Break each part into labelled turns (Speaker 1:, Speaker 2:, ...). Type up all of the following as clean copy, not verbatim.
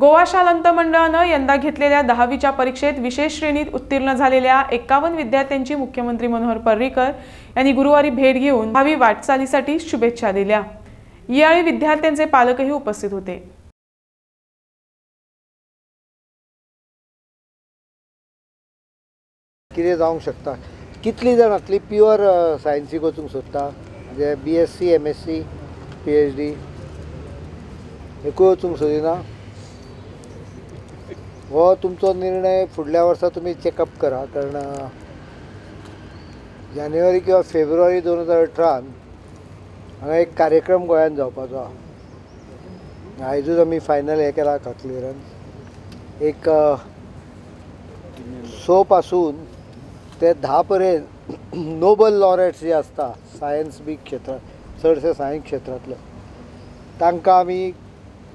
Speaker 1: गोवा शालांत मंडळानं यंदा घेतलेल्या 10वीच्या परीक्षेत विशेष श्रेणीत उत्तीर्ण झालेल्या 51 विद्यार्थ्यांची मुख्यमंत्री मनोहर पर्रीकर यांनी गुरुवारी भेट घेऊन भावी वाटचालीसाठी शुभेच्छा दिल्या। यावेळी विद्यार्थ्यांचे पालकही उपस्थित होते।
Speaker 2: कितें जावंक शकता, कितली जाणांतली प्युअर सायन्सीक वचूंक सोदता, म्हणजे BSc MSc PhD एकूय वचूंक सोदिना। हो तुमचो निर्णय फुडल्या वर्सा तुमी चॅकअप करा, कारण जानेवारी किंवा फेब्रुवारी 2018 हांगा एक कार्यक्रम गोंयांत जावपाचो आहा। आयजूच आमी फायनल हे केला क्लियरन्स। एक 6 पासून ते 10 पर्यंत नोबल लॉरेट्स जे आसता सायन्स बी क्षेत्रांत, चडशे सायन्स क्षेत्रांतले, तांकां आमी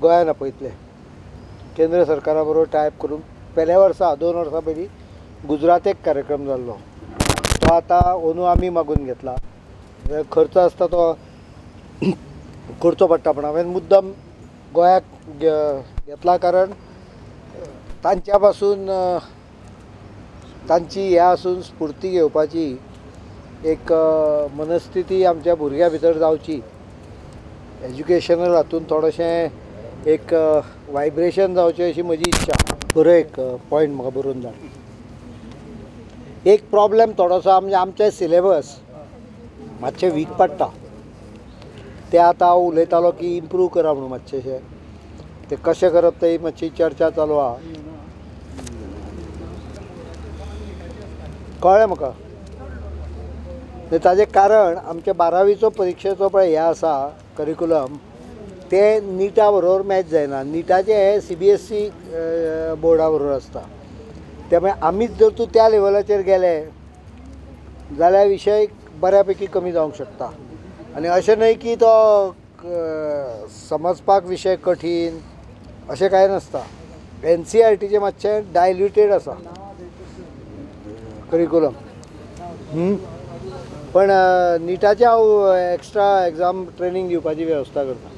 Speaker 2: गोंयांत आपयतले केंद्र सरकारा बरोबर टायप करून। पेल्या वर्सा 2 वर्सां पयलीं गुजरात एक कार्यक्रम जाल्लो, तो आतां अंदू आमी मागून घेतला। खर्च आसता तो करचो पडटा, पण हांवें मुद्दम गोंयाक घेतला, कारण तांच्या पासून तांची ह्या आसून स्फूर्ती घेवपाची एक मनस्थिती आमच्या भुरग्यां भितर जावची। एज्युकेशनल हातूंत थोडेशें एक वायब्रेशन जावचें अशी म्हजी इच्छा। बरो एक पॉयंट म्हाका बरोवन धाड। एक प्रॉब्लेम थोडोसो म्हणजे आमचे सिलेबस मातशें वीक पडटा, ते आतां हांव उलयतालो की इम्प्रूव करा म्हणून मातशेंशें। ते कशें करप तेही मातशी चर्चा चालू आहा। कळ्ळें म्हाका। ताजें कारण आमचे 12वीचो परीक्षेचो पळय हें आसा करिक्युलम, ते नीटा बरोबर मॅच जायना। नीटाचें हे CBSE बोर्डा बरोबर आसता, त्यामुळे आमीच जर तूं त्या लेवलाचेर गेले जाल्यार विशय बऱ्यापैकी कमी जावंक शकता। आनी अशें न्हय की तो समजपाक विशय कठीण अशें कांय नासता। NCERTचें मातशें डायल्युटेड आसा करिक्युलम, पण नीटाचे हांव एक्स्ट्रा एग्जाम ट्रेनींग दिवपाची वेवस्था करता।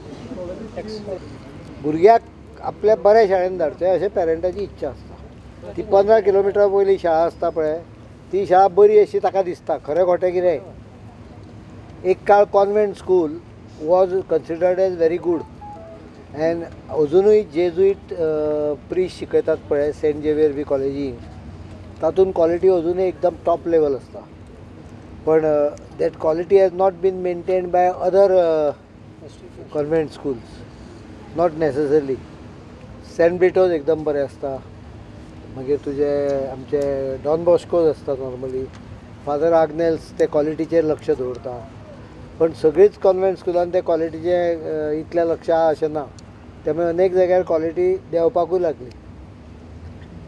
Speaker 2: भुरग्याक आपल्या बऱ्या शाळेंत धाडचें अशें पेरंटाची इच्छा आसता। ती 15 किलोमिटरा पयली शाळा आसता पळय, ती शाळा बरी अशी ताका दिसता। खरें खोटें कितें, एक काळ convent school was considered as very good, and अजुनूय जेजुईट प्रिस्ट शिकयतात पळय सेंट झेवियर बी कॉलेजीन, तातूंत क्वॉलिटी अजुनूय एकदम टॉप लेवल आसता। पण that quality has not been maintained by other convent schools, not necessarily. Saint Britto's एकदम बरें आसता, मागीर तुजे आमचे डॉन बॉस्कोज आसता नॉर्मली, फादर आग्नेल्स ते क्वॉलिटीचेर लक्ष दवरता। पण सगळींच कॉन्वेंट स्कुलान ते क्वॉलिटीचें इतलें लक्ष आहा अशें ना, त्यामुळे अनेक जाग्यार क्वॉलिटी देंवपाकूय लागली।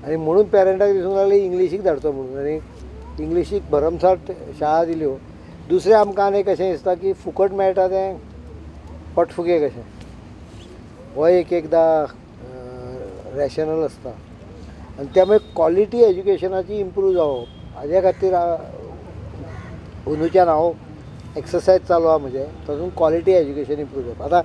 Speaker 2: आनी म्हणून पेरंटाक दिसूंक लागली इंग्लिशीक धाडचो म्हणून, आनी इंग्लिशीक भरमसाट शाळा दिल्यो। दुसरें आमकां आनीक अशें दिसता की फुकट मेळटा तें पटफुगे कशें, हो एकदां रॅशनल आसता। आनी त्यामुळे क्वॉलिटी एज्युकेशनाची इम्प्रूव जावप हाजे खातीर अंदूच्यान हांव एक्सरसायज चालू आहा म्हजें, तातूंत क्वॉलिटी एज्युकेशन इम्प्रूव जावप। आतां